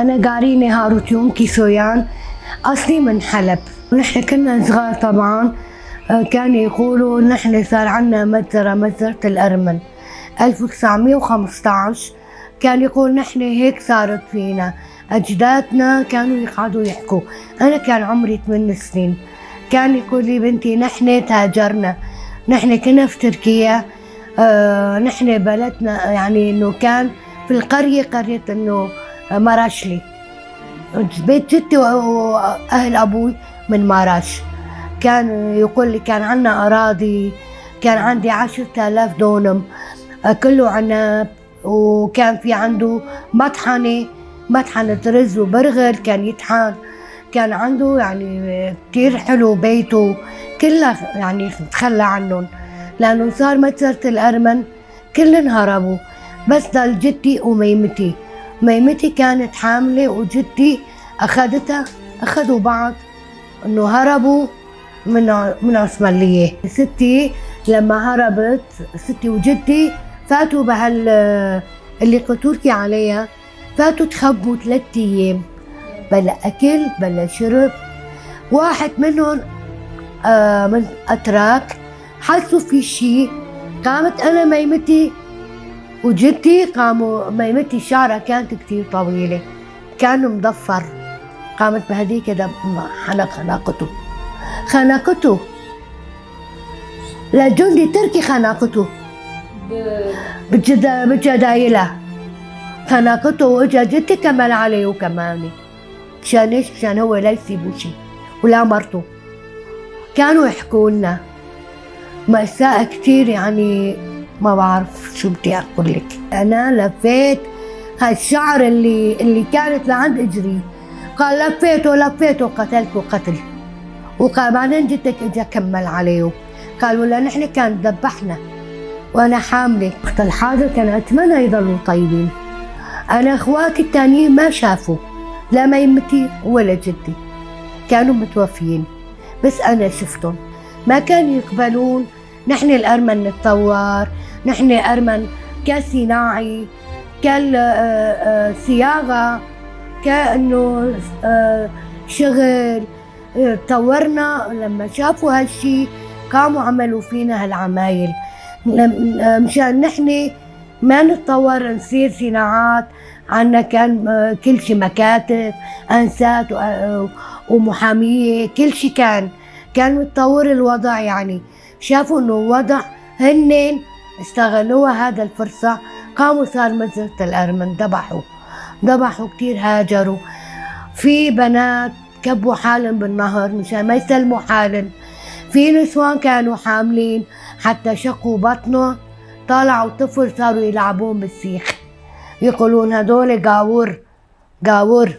أنا قاريني هاروتيوم كيسويان، أصلي من حلب. نحن كنا صغار طبعا، كانوا يقولوا نحن صار عنا مجزرة الأرمن 1915. كان يقول نحن هيك صارت فينا، أجدادنا كانوا يقعدوا يحكوا. أنا كان عمري 8 سنين، كان يقول لي بنتي نحن تهاجرنا، نحن كنا في تركيا، نحن بلدنا يعني إنه كان في القرية قرية إنه مراشلي، بيت جدي وأهل أبوي من مراش. كان يقول لي كان عنا أراضي، كان عندي 10,000 دونم كله عنب، وكان في عنده مطحنة رز وبرغل كان يطحن. كان عنده يعني كتير حلو بيته كله، يعني تخلى عنهم لأنه صار مجزرة الأرمن كلن هربوا، بس ضل جدي وميمتي. ميمتي كانت حاملة وجدي أخذتها، أخذوا بعض إنه هربوا من عثمانية. ستي لما هربت، ستي وجدي فاتوا اللي قلت لكي عليها، فاتوا تخبوا 3 أيام، بلا أكل بلا شرب. واحد منهم من أتراك حسوا في شيء، قامت أنا ميمتي وجدي قاموا. ميمتي شعرها كانت كتير طويلة، كان مضفر، قامت بهديك خنقته لجندي تركي، خنقته بجدايلها، خنقته. واجا جدي كمل عليه وكماني. مشان ايش؟ مشان هو لا يسيبوا شيء ولا مرته. كانوا يحكوا لنا مأساة كتير، يعني ما بعرف شو بدي اقول لك. انا لفيت هالشعر اللي كانت لعند اجري، قال لفيته قتلته قتل. وقال بعدين جدك اجا كمل عليه، قال ولا نحن كان ذبحنا وانا حامله. وقت الحادث كان اتمنى يضلوا طيبين. انا اخواتي التانيين ما شافوا، لا ميمتي ولا جدي، كانوا متوفيين، بس انا شفتهم. ما كانوا يقبلون نحن الارمن نتطور، نحن ارمن كصناعي، كالصياغه، كانه شغل. تطورنا لما شافوا هالشي قاموا عملوا فينا هالعمايل، مشان نحن ما نتطور نصير صناعات. عنا كان كل شي مكاتب، انسات ومحاميه، كل شي كان متطور الوضع. يعني شافوا انه الوضع، هن استغلوها هذا الفرصه، قاموا صار مجزرة الأرمن، ذبحوا كتير، هاجروا. في بنات كبوا حالن بالنهر مشان ما يسلموا حالن، في نسوان كانوا حاملين حتى شقوا بطنه، طلعوا طفل صاروا يلعبون بالسيخ، يقولون هدول قاور.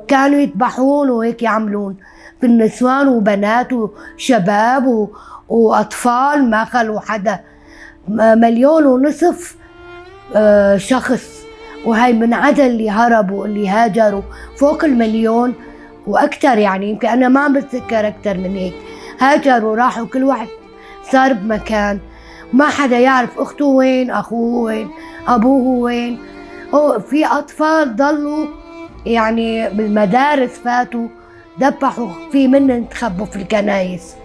كانوا يذبحون وهيك يعملون في النسوان وبنات وشباب وأطفال، ما خلوا حدا. 1.5 مليون شخص، وهي من عدد اللي هربوا اللي هاجروا فوق 1,000,000 وأكثر. يعني يمكن أنا ما عم بتذكر أكثر من هيك. هاجروا راحوا، كل واحد صار بمكان، ما حدا يعرف أخته وين، أخوه وين، أبوه وين. في أطفال ضلوا يعني بالمدارس، فاتوا ذبحوا، في منهم تخبوا في الكنايس.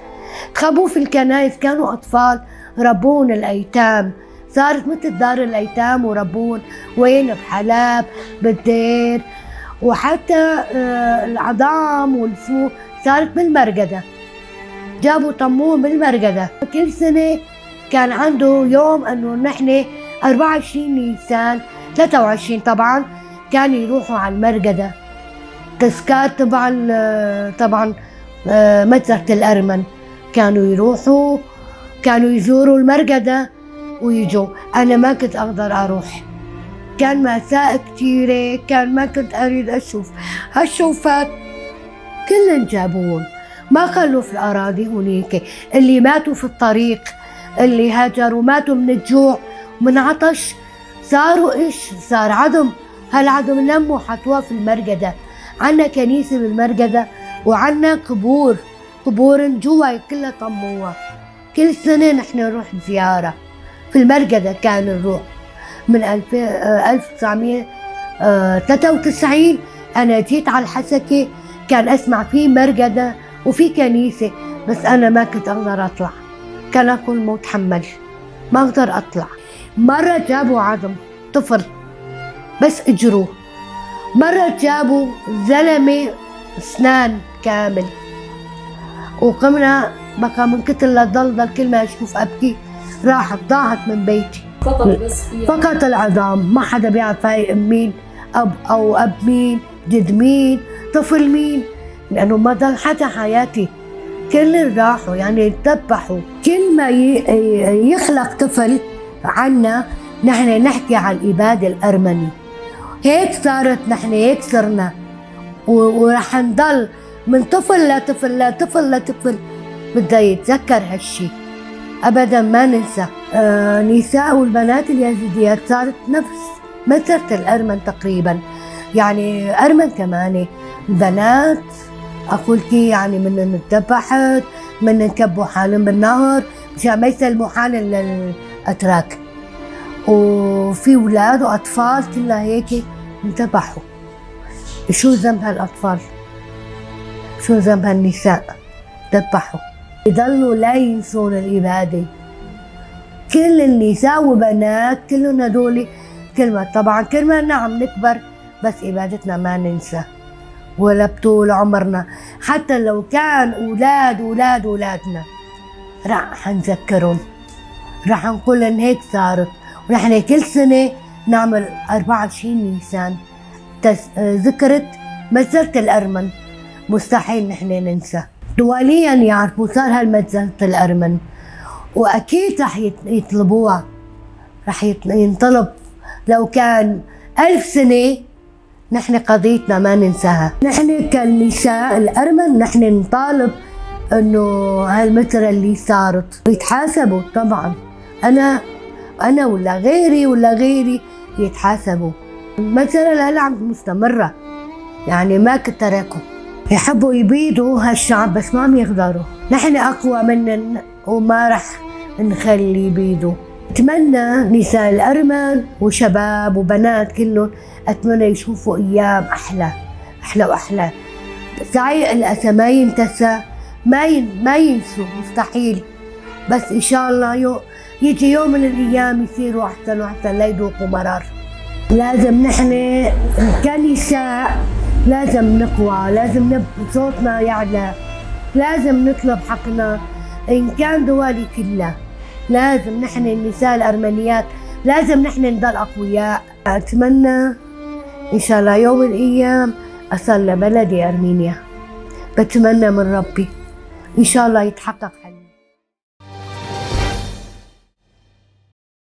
كانوا أطفال ربون الأيتام، صارت مثل دار الأيتام وربون وين، بحلب بالدير. وحتى العظام والسمو صارت بالمرقدة، جابوا طموه بالمرقدة. كل سنة كان عنده يوم انه نحن 24 نيسان 23 طبعا كانوا يروحوا على المرقدة، تذكار طبعا مجزرة الأرمن. كانوا يروحوا، كانوا يزوروا المرقدة ويجوا. أنا ما كنت أقدر أروح، كان مأساة كثيرة، كان ما كنت أريد أشوف هالشوفات. كلن جابوهم، ما خلوا في الأراضي هونيك. اللي ماتوا في الطريق، اللي هاجروا ماتوا من الجوع ومن عطش، صاروا إيش؟ صار عدم. هالعدم لموا حطوها في المرقدة. عنا كنيسة بالمرقدة، وعنا قبور جوا كلها طموها. كل سنة نحن نروح زيارة في المرقدة. كان نروح من 1993 أنا جيت على الحسكة كان أسمع في مرقدة وفي كنيسة، بس أنا ما كنت أقدر أطلع، كان أكون متحمل ما أقدر أطلع. مرة جابوا عظم طفل بس اجروه، مرة جابوا زلمة اسنان كامل، وقمنا بقى من كتر لا ضل كل ما اشوف ابكي راحت ضاعت من بيتي. فقط بس فيها فقط العظام، ما حدا بيعرف هاي مين اب او اب مين، جد مين، طفل مين، لانه ما ضل حدا حياتي، كل راحوا يعني ذبحوا. كل ما يخلق طفل عنا نحن نحكي عن الإبادة الأرمني، هيك صارت، نحن هيك صرنا، ورح نضل من طفل لطفل لطفل لطفل بده يتذكر هالشي ابدا ما ننسى. نساء والبنات اليزيديات صارت نفس مسيرة الارمن تقريبا، يعني ارمن كمان البنات اقولكي يعني من انذبحت، من انكبوا حالهم بالنهر مشان ما يسلموا حالهم للاتراك، وفي اولاد واطفال كلها هيك انذبحوا. شو ذنب هالاطفال؟ شو ذنب هالنساء؟ ذبحوا. يضلوا لا ينسون الإبادة. كل النساء وبنات كلهم هدول كلمة، طبعا كل ما عم نكبر بس إبادتنا ما ننسى ولا بطول عمرنا، حتى لو كان أولادنا رح نذكرهم، رح نقول إن هيك صارت. ونحن كل سنة نعمل 24 نيسان ذكرت مسيرة الأرمن، مستحيل نحن ننسى. دوليا يعرفوا صار هالمسيرة الأرمن، وأكيد رح يطلبوها، رح ينطلب لو كان 1000 سنة، نحن قضيتنا ما ننساها. نحن كالنساء الأرمن نحن نطالب إنه هالمسيرة اللي صارت يتحاسبوا طبعا، أنا ولا غيري يتحاسبوا. المسيرة لهلا عم مستمرة، يعني ما تركوا، يحبوا يبيدوا هالشعب بس ما عم يقدروا، نحن أقوى منن وما رح نخلي يبيدوا. أتمنى نساء الأرمن وشباب وبنات كلهم، أتمنى يشوفوا أيام أحلى وأحلى. سعي الأسى ما ينتسى، ما ينسوا مستحيل، بس إن شاء الله يجي يوم من الأيام يصيروا أحسن وأحسن لا يذوقوا مرار. لازم نحن كنساء لازم نقوى، لازم صوتنا يعلى، لازم نطلب حقنا إن كان دولي كلها، لازم نحن النساء الأرمنيات لازم نحن نضل أقوياء. أتمنى إن شاء الله يوم من الأيام أصل لبلدي أرمينيا، بتمنى من ربي إن شاء الله يتحقق.